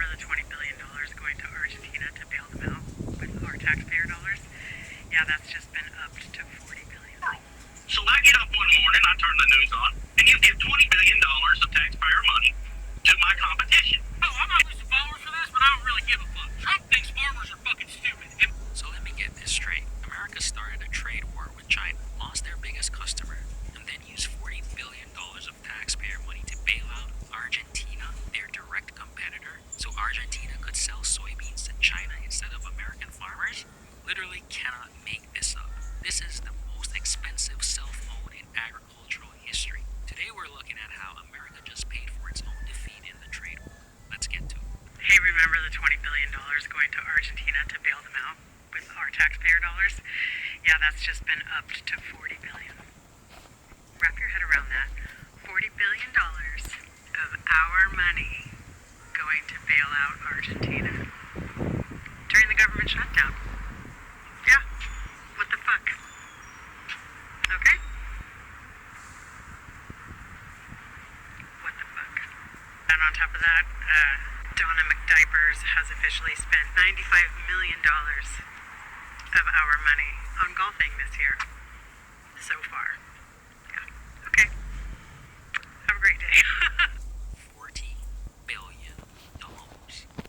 remember the $20 billion going to Argentina to bail them out with our taxpayer dollars? Yeah, that's just been upped to $40 billion. So I get up one morning, I turn the news on, and you give $20 billion of taxpayer money to my competition. Oh, I might lose some followers for this, but I don't really give a fuck. Trump thinks farmers are fucking stupid. So let me get this straight. America started a trade war with China, lost their biggest customer, and then used $40 billion of taxpayer money to bail out Argentina, their direct competitor, so Argentina could sell soybeans to China instead of American farmers? Literally cannot make this up. This is the most expensive self-owned in agricultural history. Today we're looking at how America just paid for its own defeat in the trade war. Let's get to it. Hey, remember the $20 billion going to Argentina to bail them out with our taxpayer dollars? Yeah, that's just been upped to $40 billion. Wrap your head around that. $40 billion of our money going to bail out Argentina during the government shutdown. Yeah, what the fuck? Okay? What the fuck? And on top of that, Donna McDiapers has officially spent $95 million of our money on golfing this year. So far. Yeah. Okay. Have a great day. $40 billion.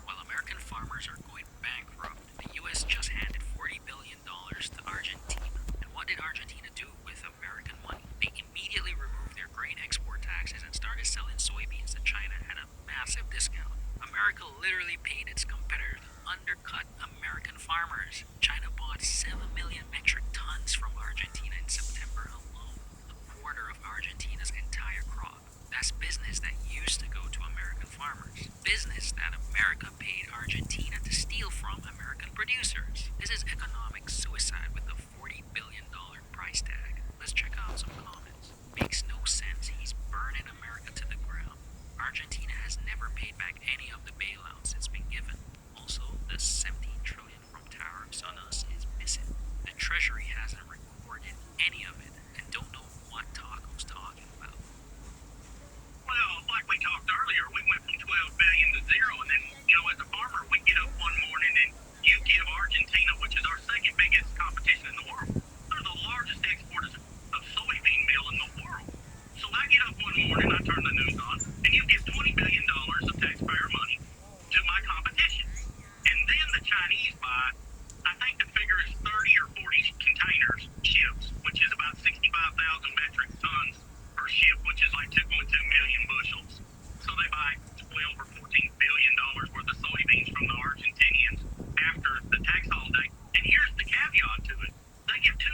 While American farmers are going bankrupt, the US just handed $40 billion to Argentina. And what did Argentina do with American money? They immediately removed their grain export taxes and started selling soybeans to China at a massive discount. America literally paid its competitor to undercut American farmers. China bought 7 million metric tons from Argentina in September alone, a quarter of Argentina's entire crop. That's business that used to go to American farmers. Business that America paid Argentina to steal from American producers. This is economic suicide with a $40 billion price tag. Let's check out some comments. Makes no sense. He's burning America to the ground. Argentina has never paid back any of the bailouts it's been given. Also, the $17 trillion from tariffs on us is missing. The Treasury hasn't recorded any of it and don't know what Taco's talking about. Well, like we talked earlier, we went from 12 billion to zero, and then, as a farmer, we get up one morning and you give Argentina, which is our second biggest competition in the world. They're the largest exporters of soybean meal in the world. So I get up one morning, I turn the news on, and you give $20 billion of taxpayer money to my competition. And then the Chinese buy, I think the figure is 30 or 40 containers, ships, which is about 65,000 metric tons per ship, which is like 2.2 million bushels. So they buy 12 or 14 billion dollars worth of soybeans from the Argentinians after the tax holiday. And here's the caveat to it. They give $2.30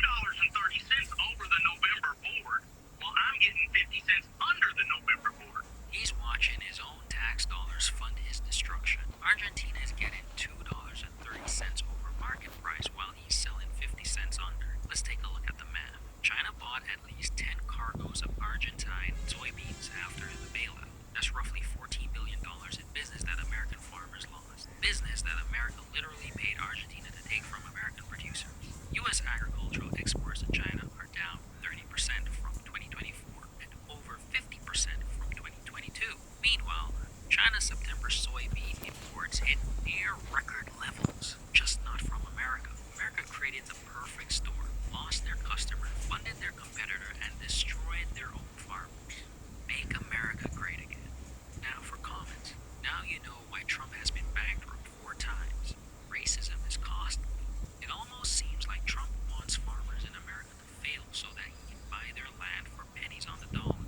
over the November board, while I'm getting 50 cents under the November board. He's watching his own tax dollars fund his destruction. Argentina is getting $2.30 over market price while he's selling 50 cents under. Let's take a look at the math. China bought at least 10 cargoes of Argentine soybeans after the bailout. That's roughly $14 billion in business that American farmers lost. Business that America literally paid Argentina to take from American producers. U.S. agricultural exports to China are down 30% from 2024 and over 50% from 2022. Meanwhile, China's September soybean imports hit near record levels, just not from America. America created the perfect storm, lost their customer, funded their competitor, and destroyed their own farmers. Make America great again. Now for comments. Now you know why Trump has been bankrupt 4 times. Racism is costly. It almost seems like Trump wants farmers in America to fail so that he can buy their land for pennies on the dollar.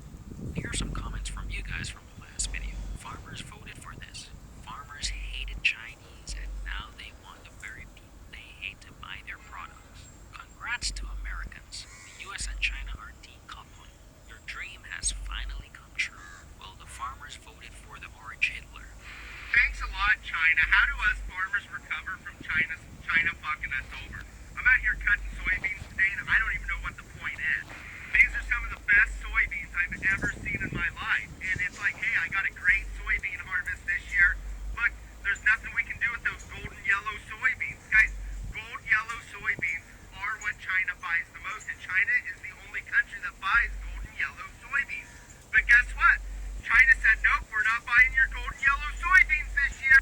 Here are some comments from you guys from the last video. Farmers voted for this. Farmers hated Chinese and now they want the very people they hate to buy their products. Congrats to Americans. The US and China are decoupling. Your dream has finally come true. Well, the farmers voted for the orange Hitler. Thanks a lot, China. How do us farmers recover from China fucking us over? I'm out here cutting soybeans today and I don't even know what the point is. These are some of the best soybeans I've ever seen in my life. And it's like, hey, I got a great soybean harvest this year. Look, there's nothing we can do with those golden yellow soybeans. Guys, gold yellow soybeans are what China buys the most. And China is the only country that buys golden yellow soybeans. But guess what? China said, nope, we're not buying your golden yellow soybeans this year.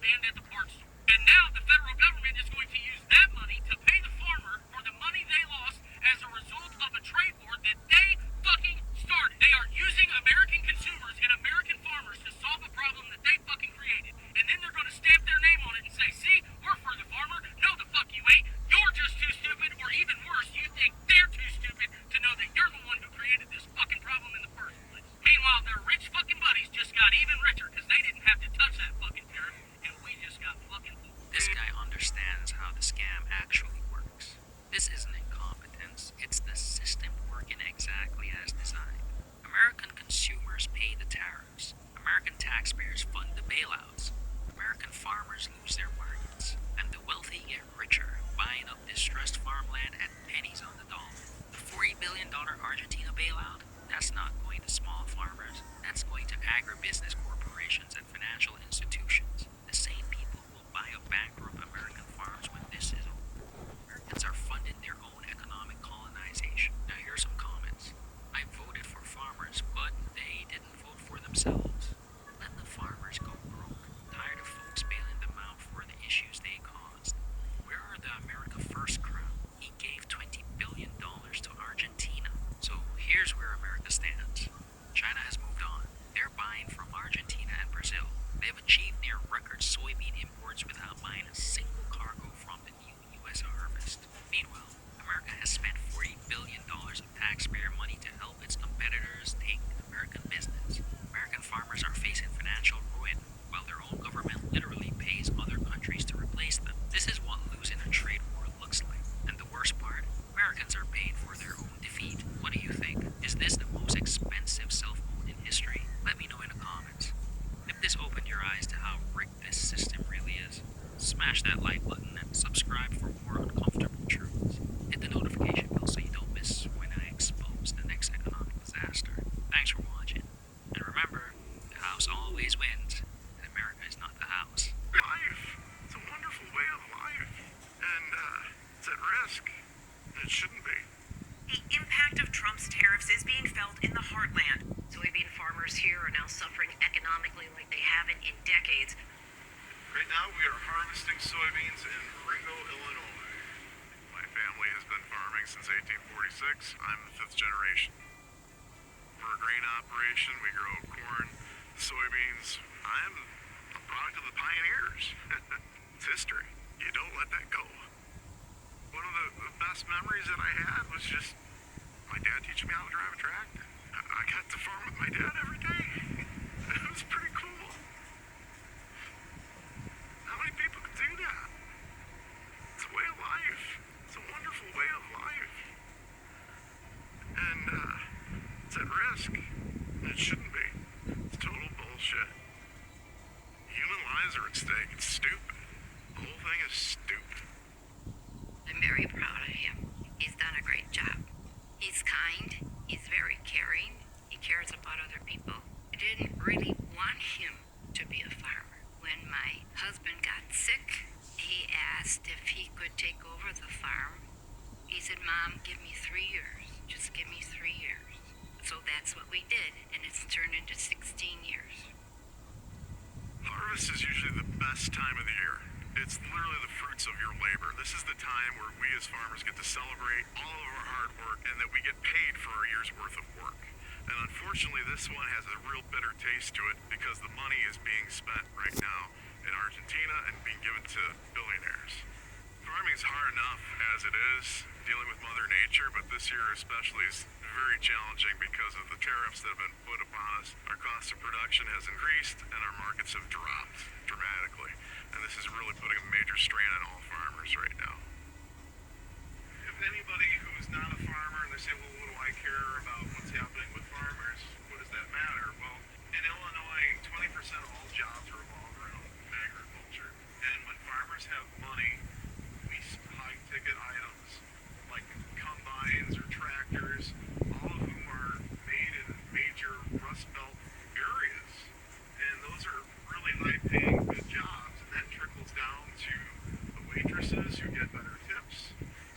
banned at the park store. And now the federal government is going to use that money to pay the farmer for the money they lost as a result of a trade war that they fucking started. They are using American consumers and American farmers to solve a problem that they fucking created. And then they're going to stamp their name on it and say, see, we're for the farmer. No, the fuck you ain't. You're just too stupid, or even worse, you think they're too stupid to know that you're the one who created this fucking problem in the first place. Meanwhile, their rich fucking buddies just got even richer because they didn't have to touch that fucking tariff, and we just got fucking fooled. This guy understands how the scam actually works. This isn't incompetence, it's the system working exactly as designed. American consumers pay the tariffs. American taxpayers fund the bailouts. American farmers lose their markets. And the wealthy get richer, buying up distressed farmland at pennies on the dollar. The $40 billion Argentina bailout? That's not going to small farmers. That's going to agribusiness corporations and financial institutions. The same people who will buy up bankrupt American farms when this is over. Americans are funding their own economic colonization. Now here's some comments. I voted for farmers, but they didn't vote for themselves. Let the farmers go broke. Tired of folks bailing them out for the issues they caused. Where are the America First crowd? He gave $20 billion to Argentina. So here's where America stands. China has moved on. They're buying from Argentina and Brazil. They've achieved near record soybean imports without buying a single cargo from the new US harvest. Meanwhile, America has spent $40 billion of taxpayer money to help its competitors take American business. American farmers are facing financial ruin, while their own government literally pays other countries to replace them. This is what losing a trade war looks like. And the worst part, Americans are paying for their own defeat. What do you think? Is this the most expensive cell phone in history? Let me know in the comments. If this opened your eyes to how rigged this system really is, smash that like button and subscribe for more uncomfortable truths. Hit the notification bell so you don't miss when I expose the next economic disaster. Thanks for watching. And remember, the house always wins, and America is not the house. Life. It's a wonderful way of life. And, it's at risk. It shouldn't be. The impact of Trump's tariffs is being felt in the heartland. Soybean farmers here are now suffering economically like they haven't in decades. Right now, we are harvesting soybeans in Ringo, Illinois. My family has been farming since 1846. I'm the fifth generation. For a grain operation, we grow corn, soybeans. I'm a product of the pioneers. It's history. You don't let that go. One of the best memories that I had was just my dad teaching me how to drive a tractor. I got to farm with my dad every day. It was pretty cool. How many people could do that? It's a way of life. It's a wonderful way of life. And, it's at risk. It shouldn't be. It's total bullshit. Human lives are at stake. It's stupid. The whole thing is stupid. I'm very proud of him. He's done a great job. He's kind. He's very caring. He cares about other people. I didn't really want him to be a farmer. When my husband got sick, he asked if he could take over the farm. He said, Mom, give me 3 years. Just give me 3 years. So that's what we did, and it's turned into 16 years. Harvest is usually the best time of the year. It's literally the fruits of your labor. This is the time where we as farmers get to celebrate all of our hard work and that we get paid for our year's worth of work. And unfortunately, this one has a real bitter taste to it because the money is being spent right now in Argentina and being given to billionaires. Farming is hard enough as it is, dealing with Mother Nature, but this year especially is very challenging because of the tariffs that have been put upon us. Our cost of production has increased and our markets have dropped dramatically. And this is really putting a major strain on all farmers right now. If anybody who's not a farmer and they say, well, what do I care about what's happening with farmers? What does that matter? Well, in Illinois, 20% of all jobs revolve around agriculture. And when farmers have money, we high-ticket items like combines or tractors, all of whom are made in major Rust Belt areas. And those are really high-paying good jobs. And that trickles down to the waitresses who get better tips,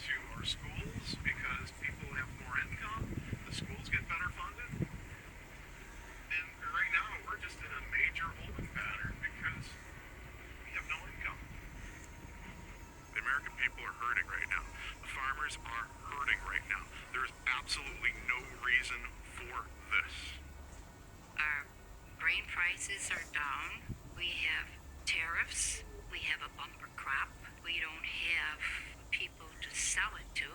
to our schools because people have more income. The schools get better funded. And right now, we're just in a major holding pattern. are down. We have tariffs. We have a bumper crop. We don't have people to sell it to.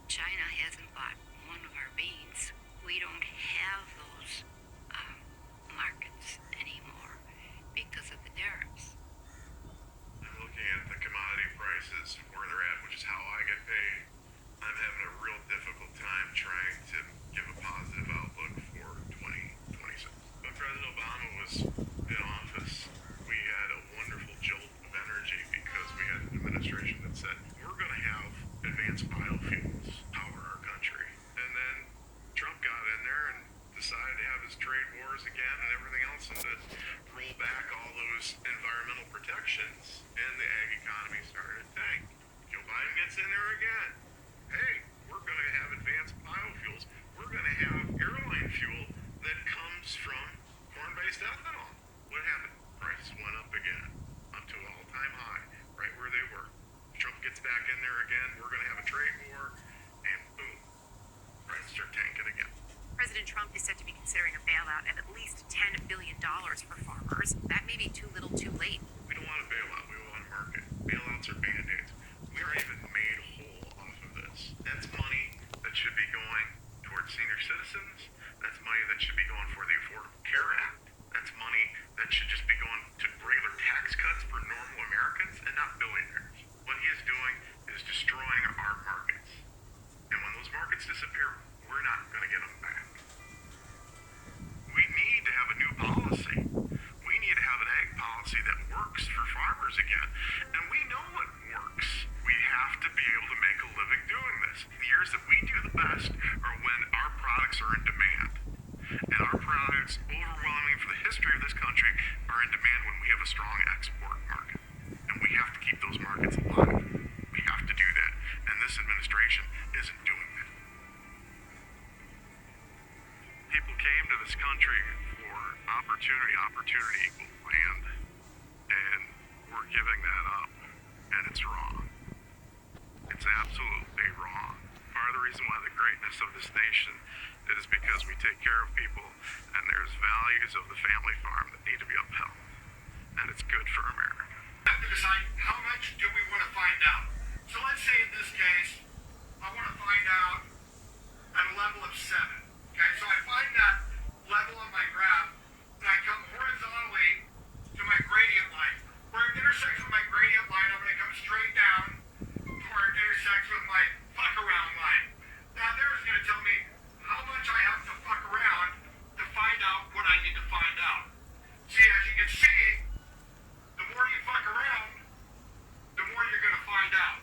China hasn't bought one of our beans. We don't have those markets anymore because of the tariffs. I'm looking at the commodity prices, where they're at, which is how I get paid. I'm having a real difficult time trying to give a positive outlook for 2026. When President Obama was in office, we had a wonderful jolt of energy because we had an administration that said, we're going to have advanced biofuels power our country. And then Trump got in there and decided to have his trade wars again and everything else, and to roll back all those environmental protections, and the ag economy started to tank. Joe Biden gets in there again. Hey, we're going to have advanced biofuels. We're going to have airline fuel that comes from corn-based ethanol. What happened? Prices went up again, up to an all-time high, right where they were. Trump gets back in there again. We're going to have a trade war, and boom, prices are tanking again. President Trump is said to be considering a bailout of at least $10 billion for farmers. That may be too little too late. We don't want a bailout. We want a market. Bailouts are band-aids. We aren't even made whole off of this. That's money that should be going towards senior citizens. That's money that should be going for the Affordable Care Act. That's money that should just be going to regular tax cuts for normal Americans and not billionaires. What he is doing is destroying our markets. And when those markets disappear, we're not going to get them back. We need to have a new policy. We need to have an ag policy that works for farmers again. And we know what works. We have to be able to make a living doing this. The years that we do the best are when our products are in demand. And our products, overwhelmingly for the history of this country, are in demand when we have a strong export market. And we have to keep those markets alive. We have to do that. And this administration isn't doing that. People came to this country for opportunity. Opportunity equals land. And we're giving that up. And it's wrong. It's absolutely wrong. Part of the reason why the greatness of this nation is because we take care of people, and there's values of the family farm that need to be upheld. And it's good for America. We have to decide how much do we want to find out. So let's say in this case, I want to find out at a level of 7. Okay, so I find that level on my graph, and I come horizontally to my gradient line. Where it intersects with my gradient line, I'm going to come straight down to where it intersects with my fuck around line. Now there is going to tell me how much I have to fuck around to find out what I need to find out. See, as you can see, the more you fuck around, the more you're going to find out.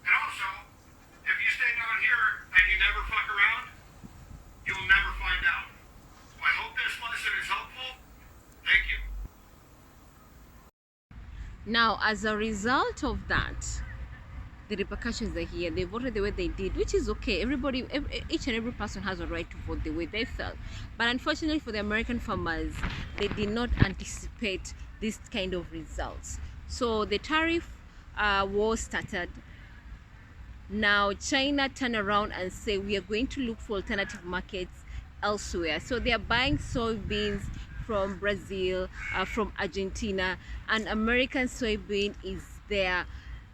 And also, if you stay down here and you never fuck around, you'll never find out. So I hope this lesson is helpful. Thank you. Now, as a result of that, the repercussions are here. They voted the way they did, which is okay. Each and every person has a right to vote the way they felt. But unfortunately for the American farmers, they did not anticipate this kind of results. So the tariff war started. Now China turned around and say we are going to look for alternative markets elsewhere. So they are buying soybeans from Brazil, from Argentina, and American soybean is there.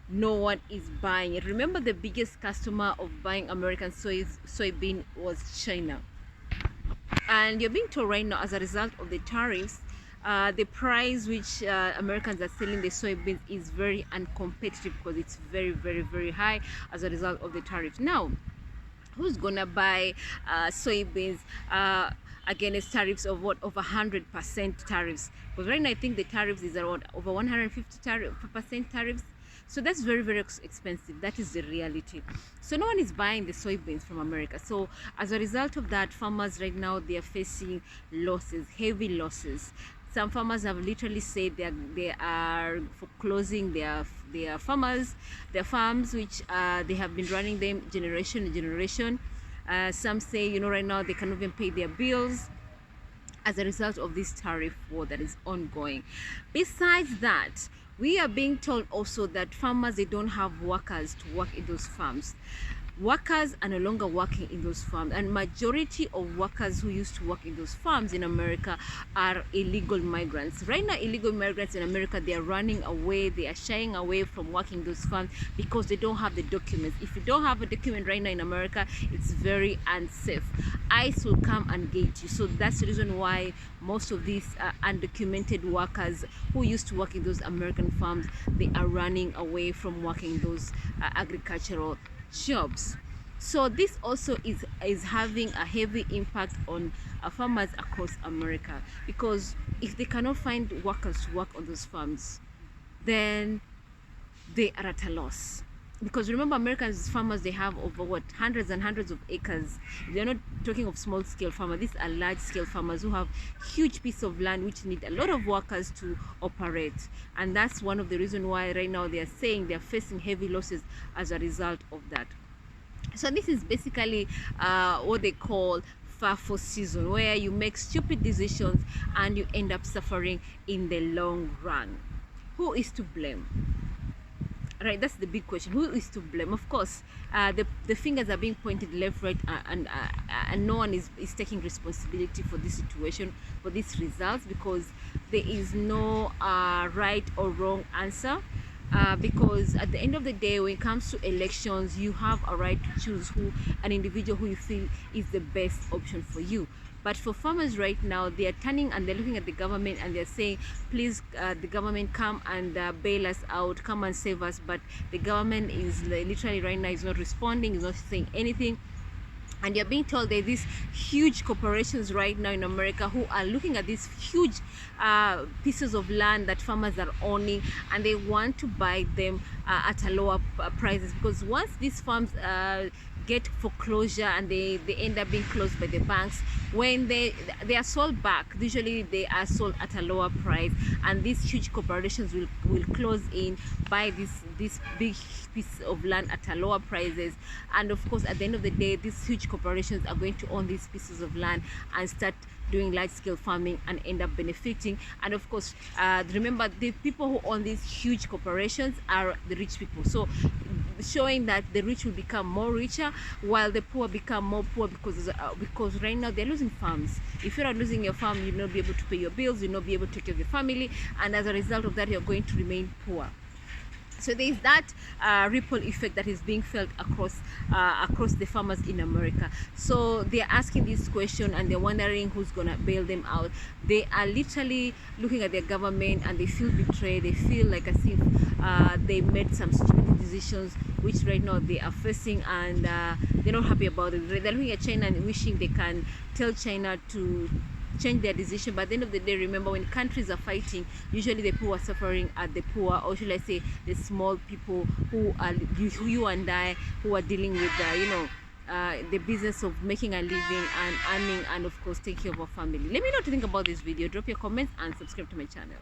No one is buying it. Remember, the biggest customer of buying American soybean was China. And you're being told right now, as a result of the tariffs, the price which Americans are selling the soybeans is very uncompetitive because it's very, very, very high as a result of the tariffs. Now, who's gonna buy soybeans against tariffs of what, over 100% tariffs? Because right now I think the tariffs is around over 150% tariffs. So that's very, very expensive. That is the reality. So no one is buying the soybeans from America. So as a result of that, farmers right now, they are facing losses, heavy losses. Some farmers have literally said they are foreclosing their farms, which they have been running them generation to generation. Some say, you know, right now they cannot even pay their bills as a result of this tariff war that is ongoing. Besides that, we are being told also that farmers, they don't have workers to work in those farms. workers are no longer working in those farms, and majority of workers who used to work in those farms in America are illegal migrants. Right now, illegal migrants in America, they are running away, they are shying away from working those farms because they don't have the documents. If you don't have a document right now in America, it's very unsafe. ICE will come and get you. So that's the reason why most of these undocumented workers who used to work in those American farms, they are running away from working those agricultural jobs. So this also is having a heavy impact on farmers across America, because if they cannot find workers to work on those farms, then they are at a loss. Because remember, Americans farmers, they have over what, hundreds and hundreds of acres. They're not talking of small scale farmers. These are large scale farmers who have huge piece of land which need a lot of workers to operate, and that's one of the reasons why right now they are saying they're facing heavy losses as a result of that. So this is basically what they call FAFO season, where you make stupid decisions and you end up suffering in the long run. Who is to blame? Right, that's the big question. Who is to blame? Of course, the fingers are being pointed left, right, and no one is taking responsibility for this situation, for these results, because there is no right or wrong answer. Because at the end of the day, when it comes to elections, you have a right to choose an individual who you feel is the best option for you. But for farmers right now, they are turning and they're looking at the government and they're saying, please, the government, come and bail us out, come and save us. But the government is literally right now is not responding, is not saying anything. And you're being told there are these huge corporations right now in America who are looking at these huge pieces of land that farmers are owning, and they want to buy them at a lower prices, because once these farms get foreclosure and they end up being closed by the banks, when they are sold back, usually they are sold at a lower price, and these huge corporations will close in, buy this big piece of land at a lower prices. And of course, at the end of the day, these huge corporations are going to own these pieces of land and start doing large-scale farming and end up benefiting. And of course, remember, the people who own these huge corporations are the rich people, so showing that the rich will become more richer while the poor become more poor, because right now they're losing farms. If you're not losing your farm, you'll not be able to pay your bills, you'll not be able to take care of your family, and as a result of that, you're going to remain poor. So there is that ripple effect that is being felt across the farmers in America. So they're asking this question and they're wondering who's gonna bail them out. They are literally looking at their government and they feel betrayed. They feel like as if they made some stupid decisions, which right now they are facing, and they're not happy about it. They're looking at China and wishing they can tell China to change their decision. But at the end of the day, remember, when countries are fighting, usually the poor are suffering at the poor, or should I say the small people who are you and I, who are dealing with the business of making a living and earning, and of course taking care of our family. Let me know what you think about this video. Drop your comments and subscribe to my channel.